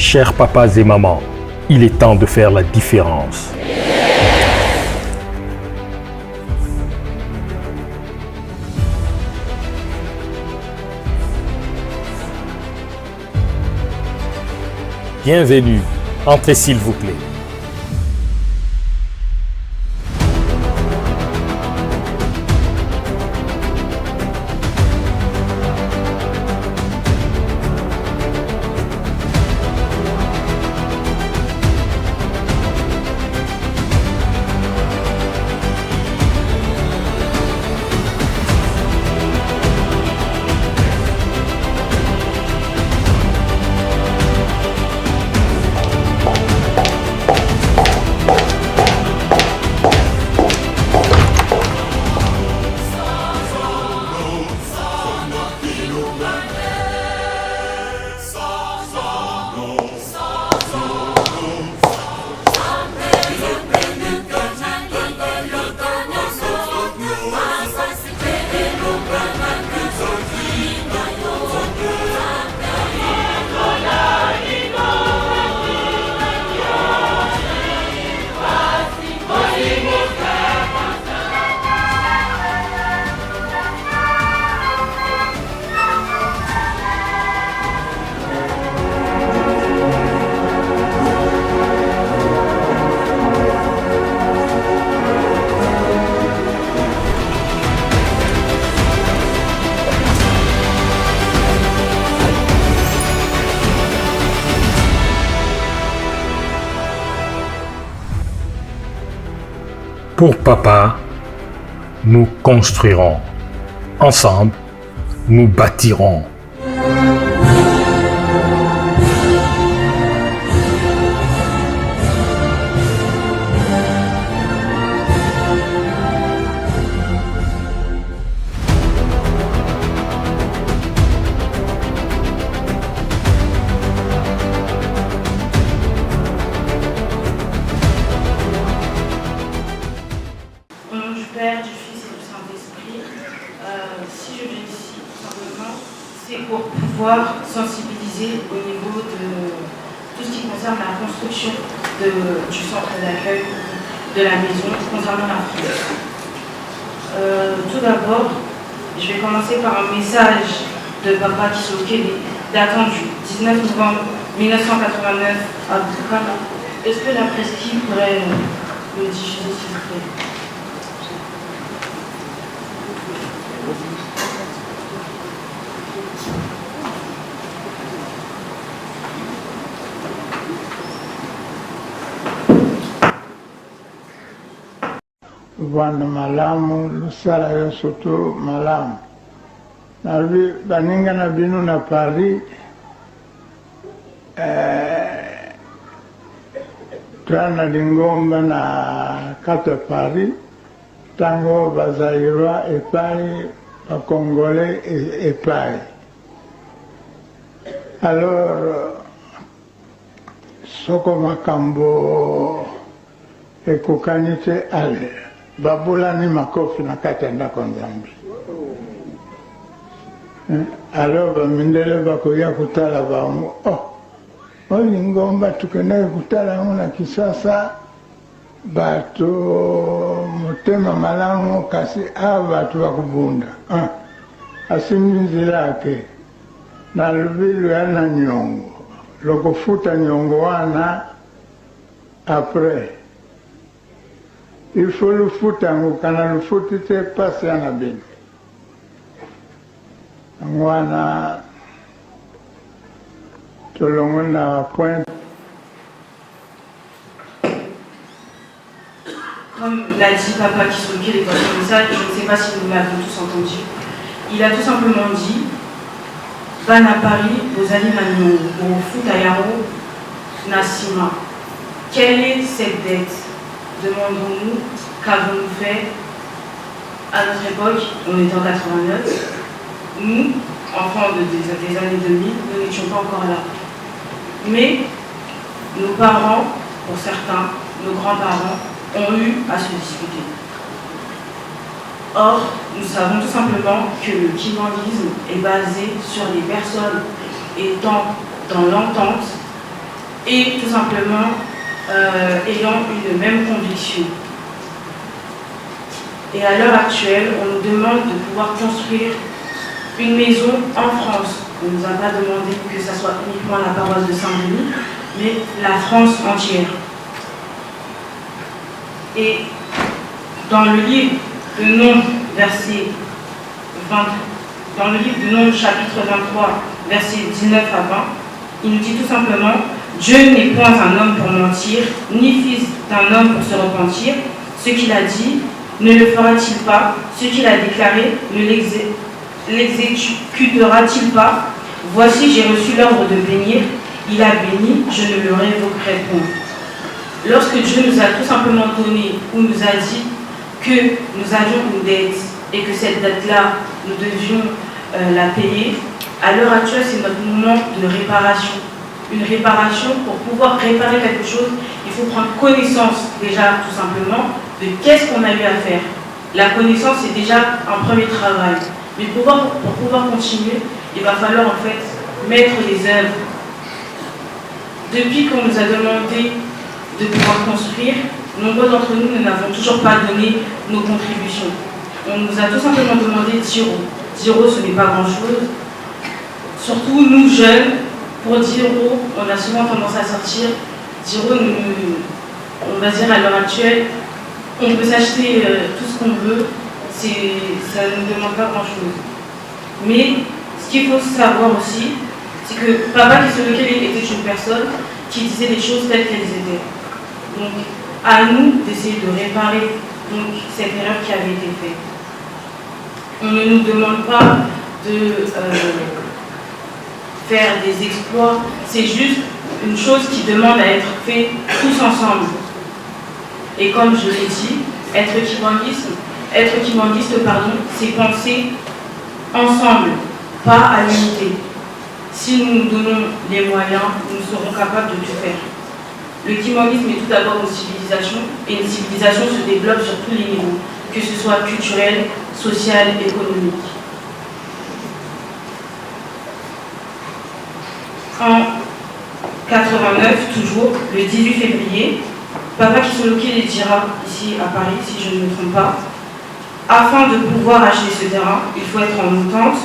Chers papas et mamans, il est temps de faire la différence. Bienvenue, entrez s'il vous plaît. Pour papa, nous construirons. Ensemble, nous bâtirons. Père, du Fils et du Saint-Esprit, si je viens ici, tout simplement, c'est pour pouvoir sensibiliser au niveau de tout ce qui concerne la construction du centre d'accueil de la maison concernant la France. Tout d'abord, je vais commencer par un message de Papa Kisokele datant du 19 novembre 1989 à Bukama. Est-ce que la presqu'île pourrait le diffuser, s'il vous plaît? Vana malamu lusala yosoto malamu nabi baninga na binu na Paris twana lingomba na kata Paris tango bazairwa epai bakongole epai. Alors soko makambo ekokanite ale babula ni makofi na kati ya ndako Nzambe. Alors bamindele bakoya kutala bamu olingomba tukende kutala na kisasa bato mutema malamu kasi abatu bakubunda asimizila yake na lubilu yana nyongo lokufuta nyongo wana après il faut le foutre quand le foot était passé en abîme. Wana tolongo na point. Comme l'a dit Papa Kisokele dans son message, je ne sais pas si nous l'avons tous entendu, il a tout simplement dit Bana Paris, vous allez maintenant au foot à Yaro, Nassima. Quelle est cette dette? Demandons-nous, qu'avons-nous fait à notre époque? On était en 89. Nous, enfants des années 2000, nous n'étions pas encore là. Mais nos parents, pour certains, nos grands-parents, ont eu à se disputer. Or, nous savons tout simplement que le kimandisme est basé sur les personnes étant dans l'entente, et tout simplement ayant une même conviction. Et à l'heure actuelle, on nous demande de pouvoir construire une maison en France. On ne nous a pas demandé que ce soit uniquement la paroisse de Saint-Denis, mais la France entière. Et dans le livre de Nombres, dans le livre de Nombres, chapitre 23, versets 19 à 20, il nous dit tout simplement « Dieu n'est point un homme pour mentir, ni fils d'un homme pour se repentir. Ce qu'il a dit, ne le fera-t-il pas? Ce qu'il a déclaré, ne l'exécutera-t-il pas? Voici, j'ai reçu l'ordre de bénir. Il a béni, je ne le révoquerai point. » Lorsque Dieu nous a tout simplement donné ou nous a dit que nous avions une dette et que cette dette-là, nous devions la payer, à l'heure actuelle, c'est notre moment de réparation. Une réparation, pour pouvoir réparer quelque chose, il faut prendre connaissance déjà tout simplement de qu'est-ce qu'on a eu à faire. La connaissance, c'est déjà un premier travail. Mais pour pouvoir continuer, il va falloir en fait mettre les œuvres. Depuis qu'on nous a demandé de pouvoir construire, nombreux d'entre nous n'avons toujours pas donné nos contributions. On nous a tout simplement demandé 10 €. 10 €, ce n'est pas grand-chose. Surtout nous jeunes, pour 10 €, on a souvent tendance à sortir. 10 €, on va dire à l'heure actuelle, on peut s'acheter tout ce qu'on veut, ça ne nous demande pas grand-chose. Mais ce qu'il faut savoir aussi, c'est que Papa Kisoloke était une personne qui disait les choses telles qu'elles étaient. Donc, à nous d'essayer de réparer cette erreur qui avait été faite. On ne nous demande pas de faire des exploits, c'est juste une chose qui demande à être faite tous ensemble. Et comme je l'ai dit, être kimbanguiste, c'est penser ensemble, pas à l'unité. Si nous nous donnons les moyens, nous serons capables de tout faire. Le kimbanguisme est tout d'abord une civilisation, et une civilisation se développe sur tous les niveaux, que ce soit culturel, social, économique. En 89, toujours, le 18 février, Papa Kisoloke les dira ici à Paris, si je ne me trompe pas, afin de pouvoir acheter ce terrain, il faut être en entente,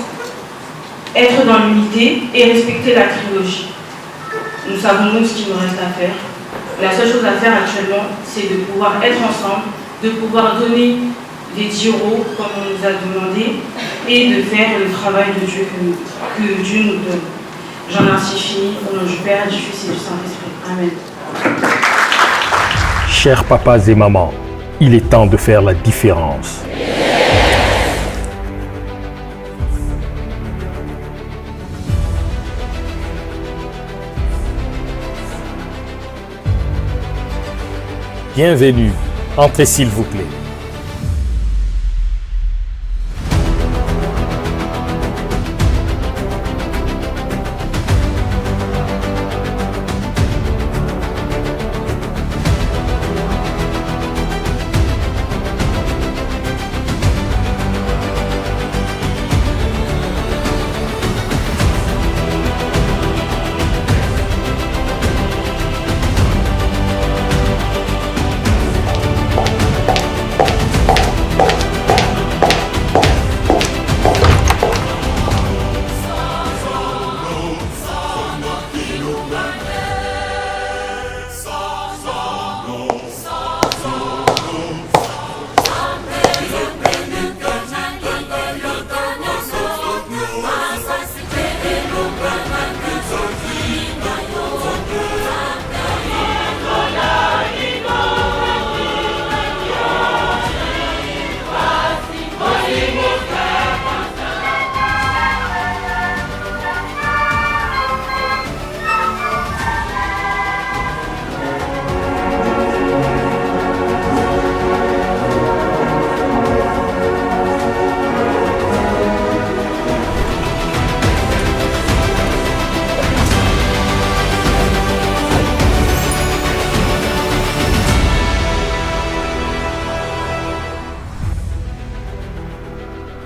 être dans l'unité et respecter la trilogie. Nous savons nous ce qu'il nous reste à faire. La seule chose à faire actuellement, c'est de pouvoir être ensemble, de pouvoir donner les 10 € comme on nous a demandé et de faire le travail de Dieu que Dieu nous donne. J'en ai ainsi fini, au nom du Père, du Fils et du Saint-Esprit. Amen. Chers papas et mamans, il est temps de faire la différence. Bienvenue, entrez s'il vous plaît.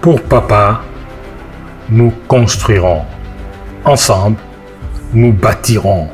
Pour papa, nous construirons. Ensemble, nous bâtirons.